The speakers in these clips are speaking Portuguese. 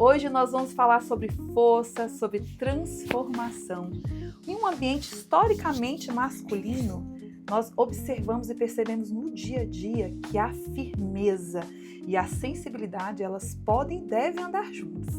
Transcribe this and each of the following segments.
Hoje nós vamos falar sobre força, sobre transformação. Em um ambiente historicamente masculino, nós observamos e percebemos no dia a dia que a firmeza e a sensibilidade, elas podem e devem andar juntas.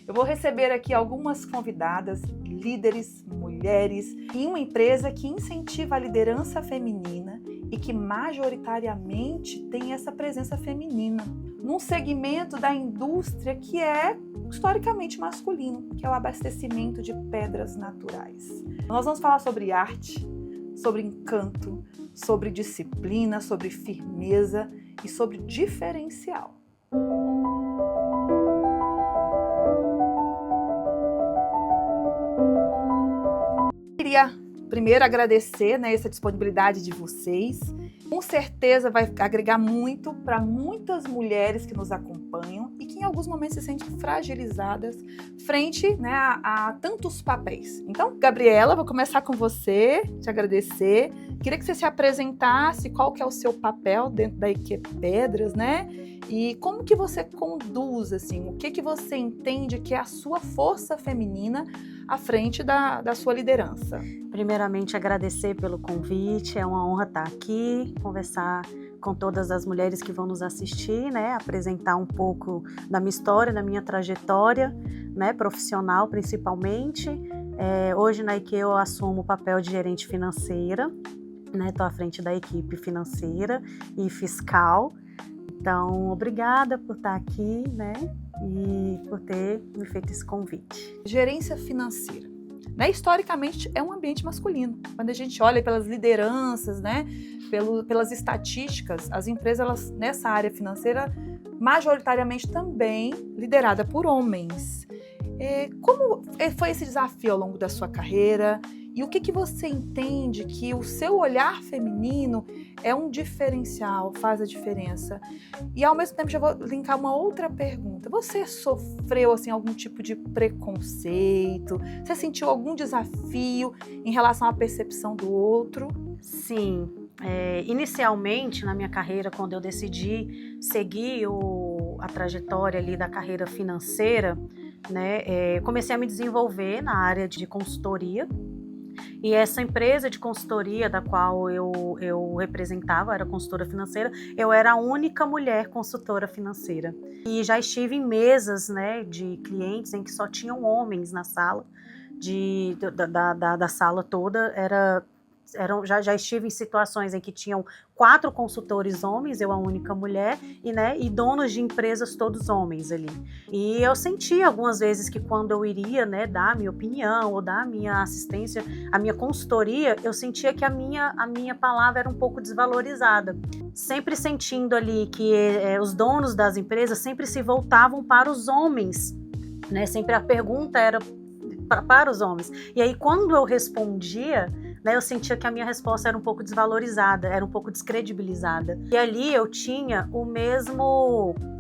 Eu vou receber aqui algumas convidadas, líderes, mulheres, em uma empresa que incentiva a liderança feminina e que majoritariamente tem essa presença feminina, num segmento da indústria que é historicamente masculino, que é o abastecimento de pedras naturais. Nós vamos falar sobre arte, sobre encanto, sobre disciplina, sobre firmeza e sobre diferencial. Queria primeiro agradecer, essa disponibilidade de vocês. Com certeza vai agregar muito para muitas mulheres que nos acompanham e que em alguns momentos se sentem fragilizadas frente a tantos papéis. Então, Gabriela, vou começar com você, te agradecer. Queria que você se apresentasse, qual que é o seu papel dentro da equipe Pedras, E como que você conduz, o que você entende que é a sua força feminina à frente da sua liderança? Primeiramente, agradecer pelo convite, é uma honra estar aqui, conversar com todas as mulheres que vão nos assistir, apresentar um pouco da minha história, da minha trajetória, profissional principalmente. Hoje na IKEA eu assumo o papel de gerente financeira, estou à frente da equipe financeira e fiscal. Então, obrigada por estar aqui, e por ter me feito esse convite. Gerência financeira. Historicamente é um ambiente masculino. Quando a gente olha pelas lideranças, pelas estatísticas, as empresas elas, nessa área financeira, majoritariamente também liderada por homens. Como foi esse desafio ao longo da sua carreira? E o que você entende que o seu olhar feminino é um diferencial, faz a diferença? E ao mesmo tempo já vou linkar uma outra pergunta. Você sofreu algum tipo de preconceito? Você sentiu algum desafio em relação à percepção do outro? Sim. Inicialmente na minha carreira, quando eu decidi seguir a trajetória ali da carreira financeira, comecei a me desenvolver na área de consultoria. E essa empresa de consultoria da qual eu representava, era consultora financeira, eu era a única mulher consultora financeira. E já estive em mesas de clientes em que só tinham homens na sala, da sala toda, já estive em situações em que tinham 4 consultores homens, eu a única mulher, e donos de empresas todos homens ali. E eu senti algumas vezes que quando eu iria dar a minha opinião ou dar a minha assistência, a minha consultoria, eu sentia que a minha palavra era um pouco desvalorizada. Sempre sentindo ali que os donos das empresas sempre se voltavam para os homens, sempre a pergunta era para os homens. E aí quando eu respondia, eu sentia que a minha resposta era um pouco desvalorizada, era um pouco descredibilizada. E ali eu tinha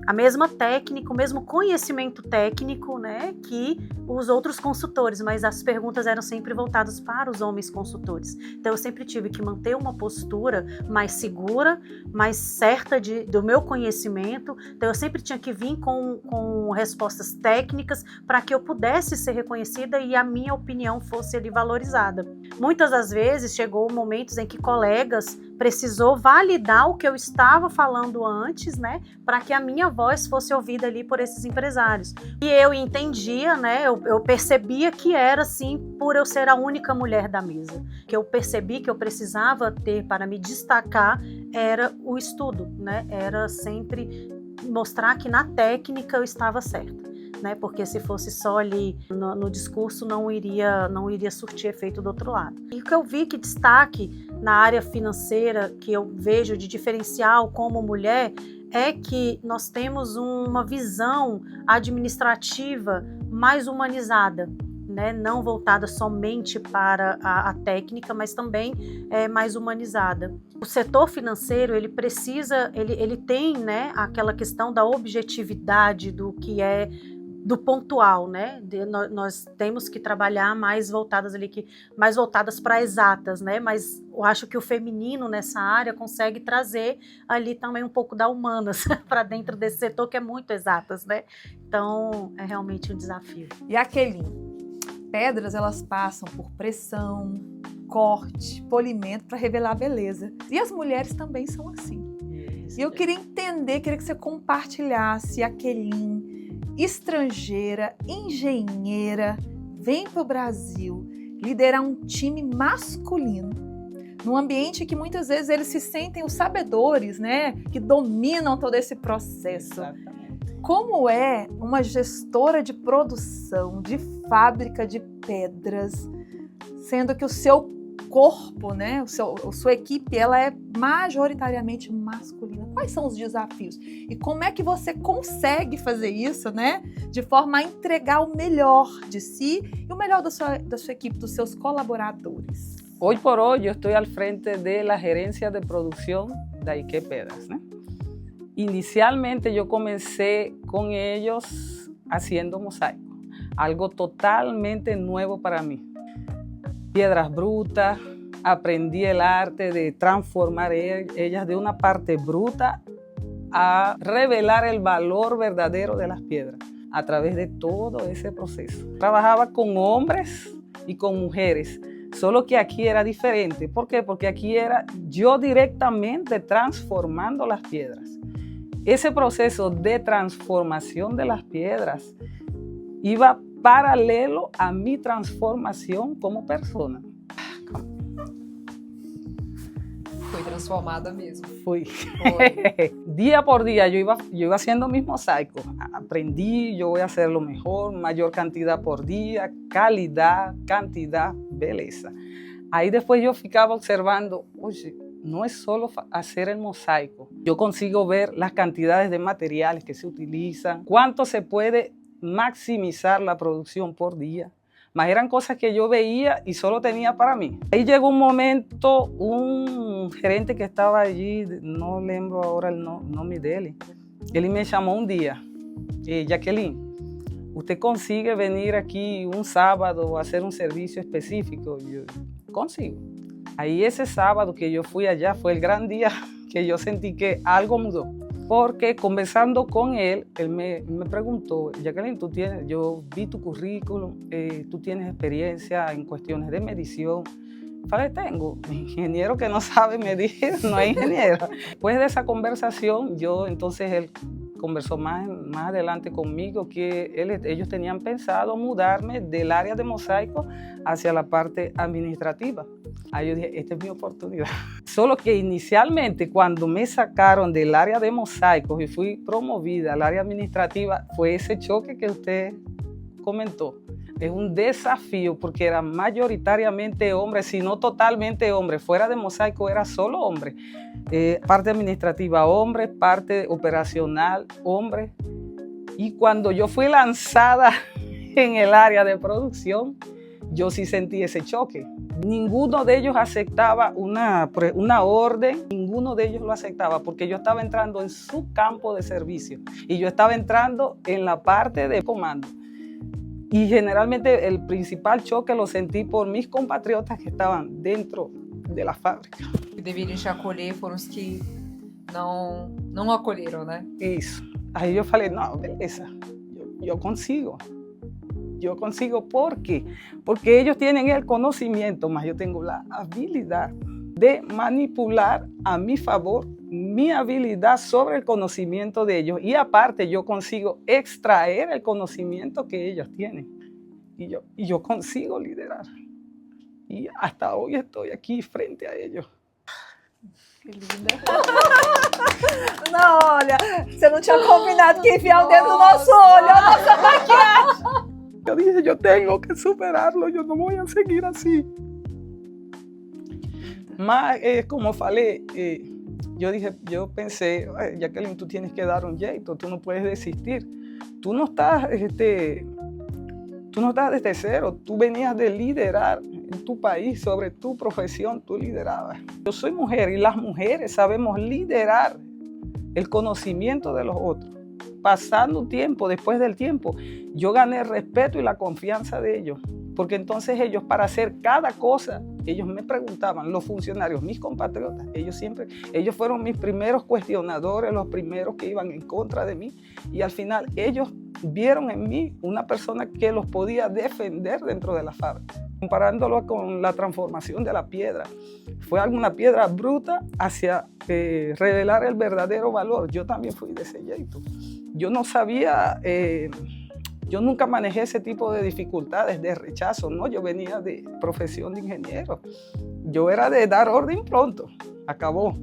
a mesma técnica, o mesmo conhecimento técnico, que os outros consultores, mas as perguntas eram sempre voltadas para os homens consultores. Então eu sempre tive que manter uma postura mais segura, mais certa do meu conhecimento. Então eu sempre tinha que vir com respostas técnicas para que eu pudesse ser reconhecida e a minha opinião fosse ali valorizada. Muitas das vezes chegou momentos em que colegas precisou validar o que eu estava falando antes, para que a minha voz fosse ouvida ali por esses empresários. E eu entendia, eu percebia que era assim por eu ser a única mulher da mesa. Que eu percebi que eu precisava ter para me destacar era o estudo, era sempre mostrar que na técnica eu estava certa. Porque se fosse só ali no discurso não iria surtir efeito do outro lado. E o que eu vi que destaque na área financeira, que eu vejo de diferencial como mulher, é que nós temos uma visão administrativa mais humanizada, não voltada somente para a técnica, mas também mais humanizada. O setor financeiro, ele tem aquela questão da objetividade do que é do pontual, né? Nós temos que trabalhar mais voltadas ali, mais voltadas para exatas, né? Mas eu acho que o feminino nessa área consegue trazer ali também um pouco da humanas para dentro desse setor que é muito exatas, né? Então é realmente um desafio. E aquele pedras, elas passam por pressão, corte, polimento para revelar a beleza. E as mulheres também são assim. E eu queria entender, queria que você compartilhasse a Quelin, estrangeira, engenheira, vem para o Brasil liderar um time masculino, num ambiente que muitas vezes eles se sentem os sabedores, né? Que dominam todo esse processo. Exatamente. Como é uma gestora de produção, de fábrica de pedras, sendo que o seu corpo, né, a sua equipe, ela é majoritariamente masculina? Quais são os desafios? E como é que você consegue fazer isso, né, de forma a entregar o melhor de si e o melhor da sua equipe, dos seus colaboradores? Hoy por hoy yo estoy al frente de la gerencia de producción de Ike Pedras, ¿no? Inicialmente yo comencé con ellos haciendo mosaico, algo totalmente nuevo para mí. Piedras brutas, aprendí el arte de transformar ellas de una parte bruta a revelar el valor verdadero de las piedras a través de todo ese proceso. Trabajaba con hombres y con mujeres, solo que aquí era diferente. ¿Por qué? Porque aquí era yo directamente transformando las piedras. Ese proceso de transformación de las piedras iba paralelo a mi transformação como persona. Foi transformada mesmo. Fui. Foi. Día por día yo iba haciendo mis mosaicos. Aprendí, yo voy a hacerlo mejor, mayor cantidad por día, calidad, cantidad, beleza. Ahí después yo ficaba observando, oye, no es solo hacer el mosaico. Yo consigo ver las cantidades de materiales que se utilizan, cuánto se puede maximizar la producción por día. Mas eran cosas que yo veía y solo tenía para mí. Ahí llegó un momento, un gerente que estaba allí, no lembro ahora el nombre de él, él me llamó un día, Jacqueline, ¿usted consigue venir aquí un sábado a hacer un servicio específico? Yo consigo. Ahí ese sábado que yo fui allá fue el gran día que yo sentí que algo mudó. Porque conversando con él me preguntó, Jacqueline, yo vi tu currículum, tú tienes experiencia en cuestiones de medición. Falei, tengo, ingeniero que no sabe medir, no es ingeniero. Después de esa conversación, entonces él conversó más adelante conmigo que ellos tenían pensado mudarme del área de mosaico hacia la parte administrativa. Ahí yo dije, esta es mi oportunidad. Solo que inicialmente cuando me sacaron del área de mosaicos y fui promovida al área administrativa, fue ese choque que usted comentó. Es un desafío porque era mayoritariamente hombre, si no totalmente hombre. Fuera de mosaico era solo hombre. Parte administrativa hombre, parte operacional hombre. Y cuando yo fui lanzada en el área de producción, yo sí sentí ese choque. Ninguno de ellos aceptaba una orden, ninguno de ellos lo aceptaba porque yo estaba entrando en su campo de servicio y yo estaba entrando en la parte de comando. Y generalmente el principal choque lo sentí por mis compatriotas que estaban dentro de la fábrica. Que deveriam te acolher foram os que não acolheram, né? Isso. Aí eu falei, não, beleza, eu consigo. Yo consigo, ¿por qué? Porque ellos tienen el conocimiento, mas yo tengo la habilidad de manipular a mi favor mi habilidad sobre el conocimiento de ellos. Y aparte yo consigo extraer el conocimiento que ellos tienen. Y yo consigo liderar. Y hasta hoy estoy aquí frente a ellos. Que linda. Não, olha, você não tinha combinado que enfiar o dedo no nosso olho, a nossa maquiagem. Yo dije, yo tengo que superarlo, yo no voy a seguir así. Mas, como falei, yo pensé, Jacqueline, tú tienes que dar un jeito, tú no puedes desistir. Tú no estás desde cero, tú venías de liderar en tu país, sobre tu profesión, tú liderabas. Yo soy mujer y las mujeres sabemos liderar el conocimiento de los otros. pasando tiempo, después del tiempo, yo gané el respeto y la confianza de ellos. Porque entonces ellos, para hacer cada cosa, ellos me preguntaban, los funcionarios, mis compatriotas, ellos fueron mis primeros cuestionadores, los primeros que iban en contra de mí, y al final ellos vieron en mí una persona que los podía defender dentro de la fábrica. Comparándolo con la transformación de la piedra, fue alguna piedra bruta hacia revelar el verdadero valor. Yo también fui de ese jeito. Yo no sabía... Yo nunca manejé ese tipo de dificultades, de rechazo, ¿no? Yo venía de profesión de ingeniero. Yo era de dar orden pronto, acabou.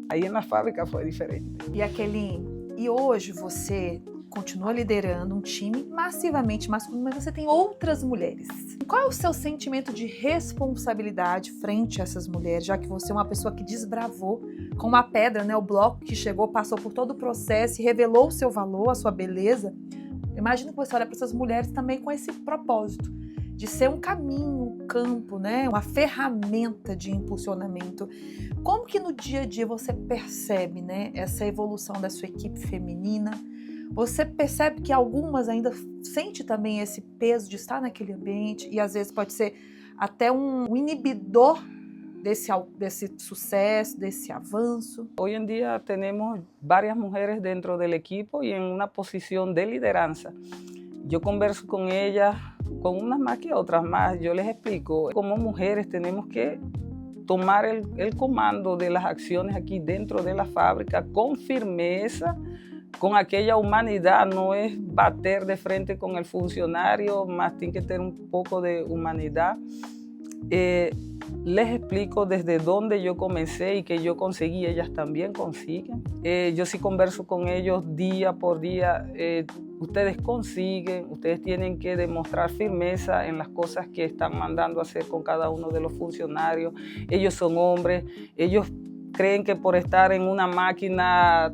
Aí na fábrica foi diferente. E Jaqueline, e hoje você continua liderando um time massivamente masculino, mas você tem outras mulheres. Qual é o seu sentimento de responsabilidade frente a essas mulheres, já que você é uma pessoa que desbravou com uma pedra, né? O bloco que chegou, passou por todo o processo e revelou o seu valor, a sua beleza. Imagina que você olha para essas mulheres também com esse propósito de ser um caminho, um campo, né? Uma ferramenta de impulsionamento. Como que no dia a dia você percebe, né, essa evolução da sua equipe feminina? Você percebe que algumas ainda sentem também esse peso de estar naquele ambiente e às vezes pode ser até um inibidor desse sucesso, desse avanço? Hoy en día tenemos varias mujeres dentro del equipo y en una posición de lideranza. Yo converso con ellas, con unas más que otras más. Yo les explico, como mujeres tenemos que tomar el comando de las acciones aquí dentro de la fábrica con firmeza, con aquella humanidad. No es bater de frente con el funcionario, más tiene que tener un poco de humanidad. Les explico desde dónde yo comencé y que yo conseguí, ellas también consiguen. Yo sí converso con ellos día por día. Ustedes consiguen, ustedes tienen que demostrar firmeza en las cosas que están mandando a hacer con cada uno de los funcionarios. Ellos son hombres, ellos creen que por estar en una máquina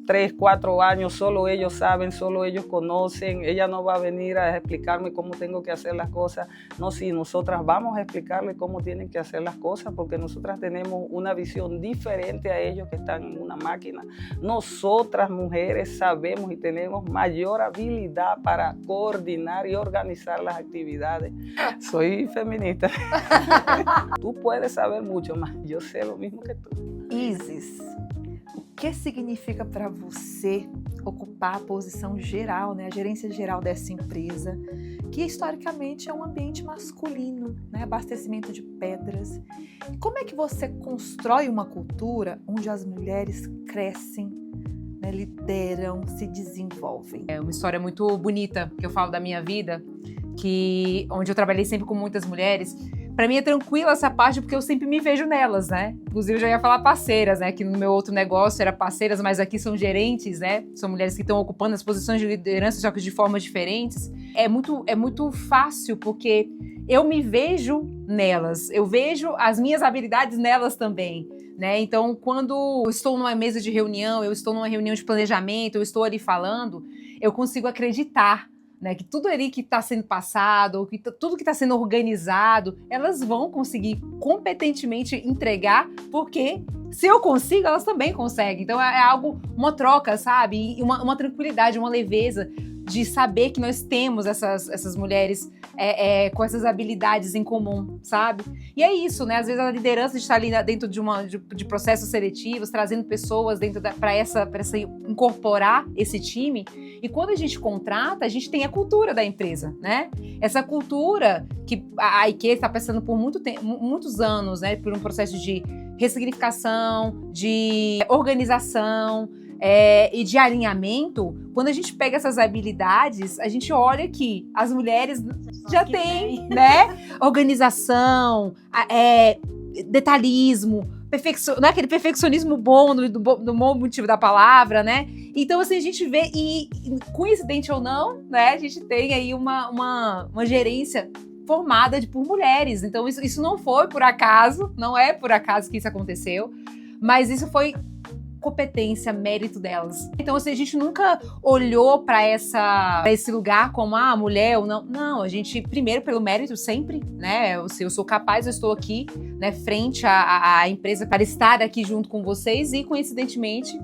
3, 4 años, solo ellos saben, solo ellos conocen. Ella no va a venir a explicarme cómo tengo que hacer las cosas. No, sí, nosotras vamos a explicarle cómo tienen que hacer las cosas porque nosotras tenemos una visión diferente a ellos que están en una máquina. Nosotras mujeres sabemos y tenemos mayor habilidad para coordinar y organizar las actividades. Soy feminista. Tú puedes saber mucho más, yo sé lo mismo que tú. Isis, o que significa para você ocupar a posição geral, né, a gerência geral dessa empresa, que historicamente é um ambiente masculino, né, abastecimento de pedras? E como é que você constrói uma cultura onde as mulheres crescem, né, lideram, se desenvolvem? É uma história muito bonita que eu falo da minha vida, onde eu trabalhei sempre com muitas mulheres. Para mim é tranquila essa parte porque eu sempre me vejo nelas, né? Inclusive eu já ia falar parceiras, né? Que no meu outro negócio era parceiras, mas aqui são gerentes, né? São mulheres que estão ocupando as posições de liderança, só que de formas diferentes. É muito fácil porque eu me vejo nelas, eu vejo as minhas habilidades nelas também, né? Então, quando eu estou numa mesa de reunião, eu estou numa reunião de planejamento, eu estou ali falando, eu consigo acreditar, né, que tudo ali que está sendo passado, ou que tudo que está sendo organizado, elas vão conseguir competentemente entregar, porque se eu consigo, elas também conseguem. Então é algo, uma troca, sabe? E uma tranquilidade, uma leveza de saber que nós temos essas mulheres com essas habilidades em comum, sabe? E é isso, né? Às vezes a liderança está ali dentro de processos seletivos, trazendo pessoas para incorporar esse time. E quando a gente contrata, a gente tem a cultura da empresa, né? Essa cultura que a IKEA está passando por muitos anos, né? Por um processo de ressignificação, de organização, e de alinhamento. Quando a gente pega essas habilidades, a gente olha que as mulheres já têm, né? Organização, detalhismo, não é aquele perfeccionismo bom, do bom motivo da palavra, né? Então, assim, a gente vê, e coincidente ou não, né? A gente tem aí uma gerência formada por mulheres. Então, isso não foi por acaso, não é por acaso que isso aconteceu, mas isso foi competência, mérito delas. Então, assim, a gente nunca olhou para esse lugar como a mulher ou não. Não, a gente, primeiro, pelo mérito sempre, né? Se eu sou capaz, eu estou aqui, né, frente à empresa para estar aqui junto com vocês e, coincidentemente,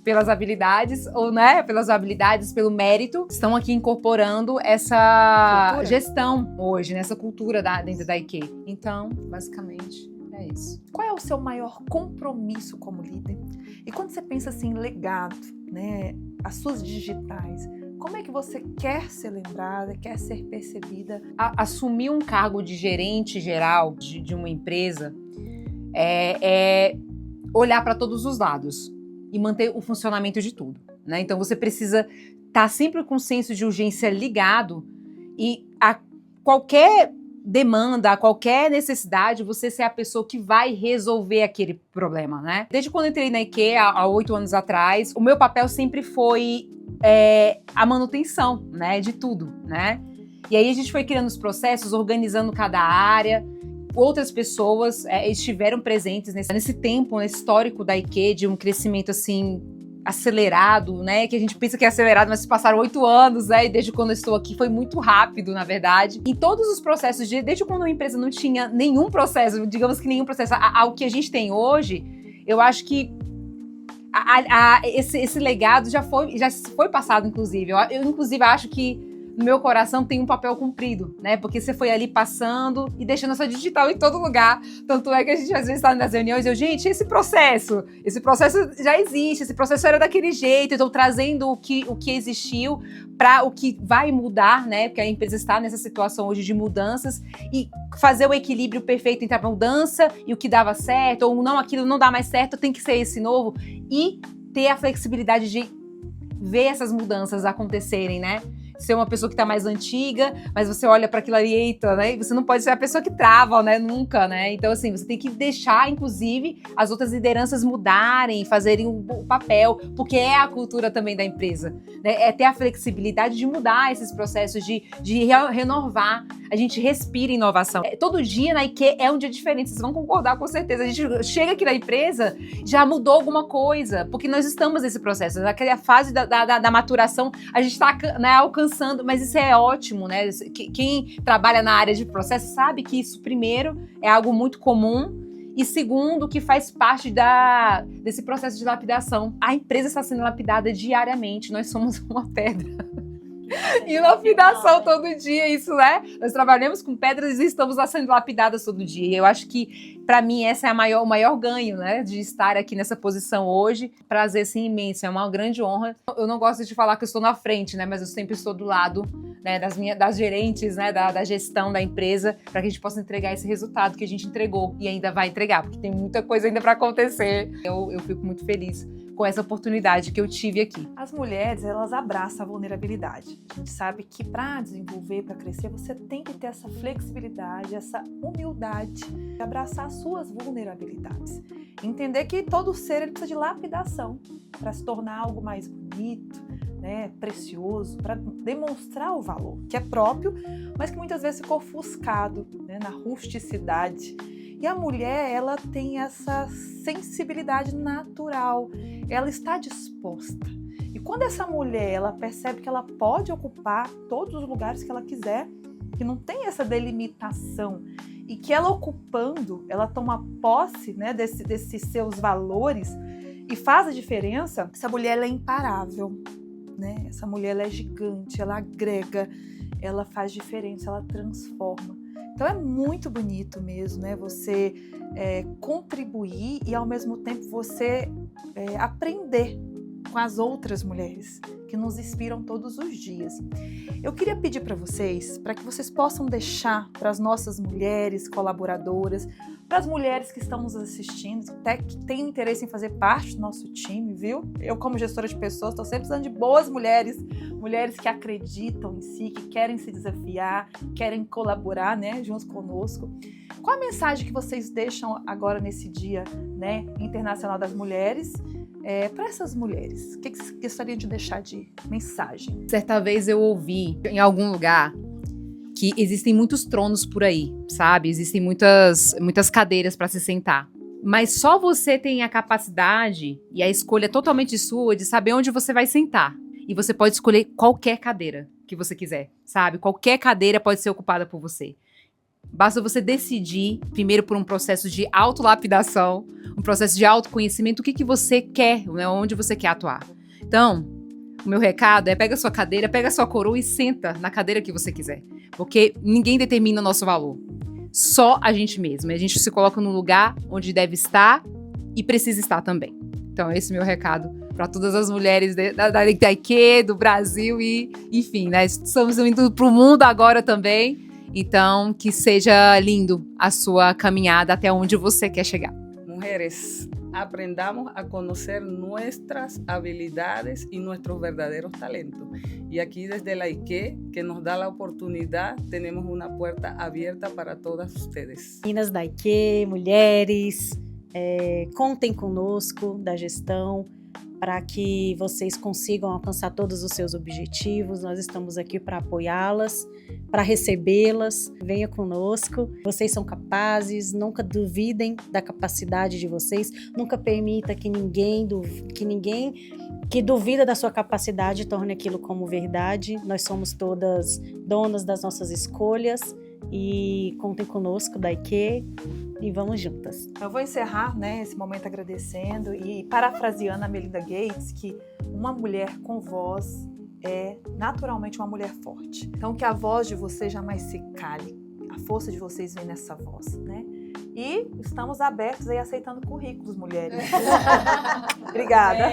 pelas habilidades, ou né, pelas habilidades, pelo mérito, estão aqui incorporando essa gestão hoje, nessa cultura dentro da IK. Então, basicamente, é isso. Qual é o seu maior compromisso como líder? E quando você pensa assim, legado, né, as suas digitais, como é que você quer ser lembrada, quer ser percebida? Assumir um cargo de gerente geral de uma empresa é olhar para todos os lados e manter o funcionamento de tudo, né? Então você precisa estar sempre com o senso de urgência ligado e a qualquer demanda, a qualquer necessidade, você ser a pessoa que vai resolver aquele problema, né? Desde quando eu entrei na IK, há 8 anos atrás, o meu papel sempre foi a manutenção, né, de tudo, né? E aí a gente foi criando os processos, organizando cada área. Outras pessoas estiveram presentes nesse tempo, nesse histórico da IK, de um crescimento assim acelerado, né? Que a gente pensa que é acelerado, mas se passaram 8 anos, né? E desde quando eu estou aqui foi muito rápido, na verdade. Em todos os processos, desde quando a empresa não tinha nenhum processo, digamos que nenhum processo, ao que a gente tem hoje, eu acho que esse legado já foi passado, inclusive. Eu inclusive, acho que no meu coração tem um papel cumprido, né? Porque você foi ali passando e deixando essa digital em todo lugar. Tanto é que a gente às vezes está nas reuniões e eu, gente, esse processo já existe, esse processo era daquele jeito, eu estou trazendo o que existiu para o que vai mudar, né? Porque a empresa está nessa situação hoje de mudanças e fazer o equilíbrio perfeito entre a mudança e o que dava certo, ou não, aquilo não dá mais certo, tem que ser esse novo, e ter a flexibilidade de ver essas mudanças acontecerem, né? Ser uma pessoa que tá mais antiga, mas você olha para aquilo ali, eita, né? E você não pode ser a pessoa que trava, né? Nunca, né? Então, assim, você tem que deixar, inclusive, as outras lideranças mudarem, fazerem o papel, porque é a cultura também da empresa, né? É ter a flexibilidade de mudar esses processos, de renovar. A gente respira inovação. Todo dia na IK é um dia diferente, vocês vão concordar com certeza. A gente chega aqui na empresa, já mudou alguma coisa, porque nós estamos nesse processo. Naquela fase da maturação, a gente está, né, alcançando, mas isso é ótimo, né? Quem trabalha na área de processo sabe que isso, primeiro, é algo muito comum, e segundo, que faz parte desse processo de lapidação. A empresa está sendo lapidada diariamente, nós somos uma pedra. E lapidação todo dia, isso, né? Nós trabalhamos com pedras e estamos lá sendo lapidadas todo dia. E eu acho que, para mim, esse é o maior ganho, né? De estar aqui nessa posição hoje. Prazer, assim, imenso. É uma grande honra. Eu não gosto de falar que eu estou na frente, né? Mas eu sempre estou do lado, né, das gerentes, né? Da gestão da empresa, para que a gente possa entregar esse resultado que a gente entregou e ainda vai entregar, porque tem muita coisa ainda para acontecer. Eu fico muito feliz com essa oportunidade que eu tive aqui. As mulheres, elas abraçam a vulnerabilidade. A gente sabe que para desenvolver, para crescer, você tem que ter essa flexibilidade, essa humildade de abraçar as suas vulnerabilidades. Entender que todo ser ele precisa de lapidação para se tornar algo mais bonito, né, precioso, para demonstrar o valor que é próprio, mas que muitas vezes ficou ofuscado, né, na rusticidade. E a mulher, ela tem essa sensibilidade natural, ela está disposta. E quando essa mulher, ela percebe que ela pode ocupar todos os lugares que ela quiser, que não tem essa delimitação, e que ela ocupando, ela toma posse, né, desses seus valores e faz a diferença, essa mulher, ela é imparável, né? Essa mulher, ela é gigante, ela agrega, ela faz diferença, ela transforma. Então é muito bonito mesmo, né? Você contribuir e ao mesmo tempo você aprender com as outras mulheres que nos inspiram todos os dias. Eu queria pedir para que vocês possam deixar para as nossas mulheres colaboradoras, para as mulheres que estão nos assistindo, até que têm interesse em fazer parte do nosso time, viu? Eu, como gestora de pessoas, estou sempre precisando de boas mulheres, mulheres que acreditam em si, que querem se desafiar, querem colaborar, né, juntos conosco. Qual a mensagem que vocês deixam agora nesse Dia, né, Internacional das Mulheres, para essas mulheres? O que vocês gostariam de deixar de mensagem? Certa vez eu ouvi em algum lugar que existem muitos tronos por aí, sabe? Existem muitas cadeiras para se sentar. Mas só você tem a capacidade e a escolha totalmente sua de saber onde você vai sentar. E você pode escolher qualquer cadeira que você quiser, sabe? Qualquer cadeira pode ser ocupada por você. Basta você decidir, primeiro por um processo de autolapidação, um processo de autoconhecimento, o que você quer, né? Onde você quer atuar. Então, o meu recado é pega a sua cadeira, pega a sua coroa e senta na cadeira que você quiser. Porque ninguém determina o nosso valor. Só a gente mesmo. A gente se coloca no lugar onde deve estar e precisa estar também. Então, esse é o meu recado para todas as mulheres da IKE, do Brasil e, enfim, né? Estamos indo para o mundo agora também. Então, que seja lindo a sua caminhada até onde você quer chegar. Mujeres, aprendamos a conocer nuestras habilidades y nuestros verdaderos talentos. Y aquí desde la IKE, que nos da la oportunidad, tenemos una puerta abierta para todas ustedes. Meninas da IKE, mulheres, contem conosco da gestão para que vocês consigam alcançar todos os seus objetivos. Nós estamos aqui para apoiá-las, para recebê-las. Venha conosco. Vocês são capazes, nunca duvidem da capacidade de vocês, nunca permita que ninguém que duvida da sua capacidade torne aquilo como verdade. Nós somos todas donas das nossas escolhas e contem conosco da IKE e vamos juntas. Eu vou encerrar, né, esse momento agradecendo e parafraseando a Melinda Gates, que uma mulher com voz é naturalmente uma mulher forte. Então que a voz de vocês jamais se cale, a força de vocês vem nessa voz, né? E estamos abertos aí aceitando currículos, mulheres. Obrigada.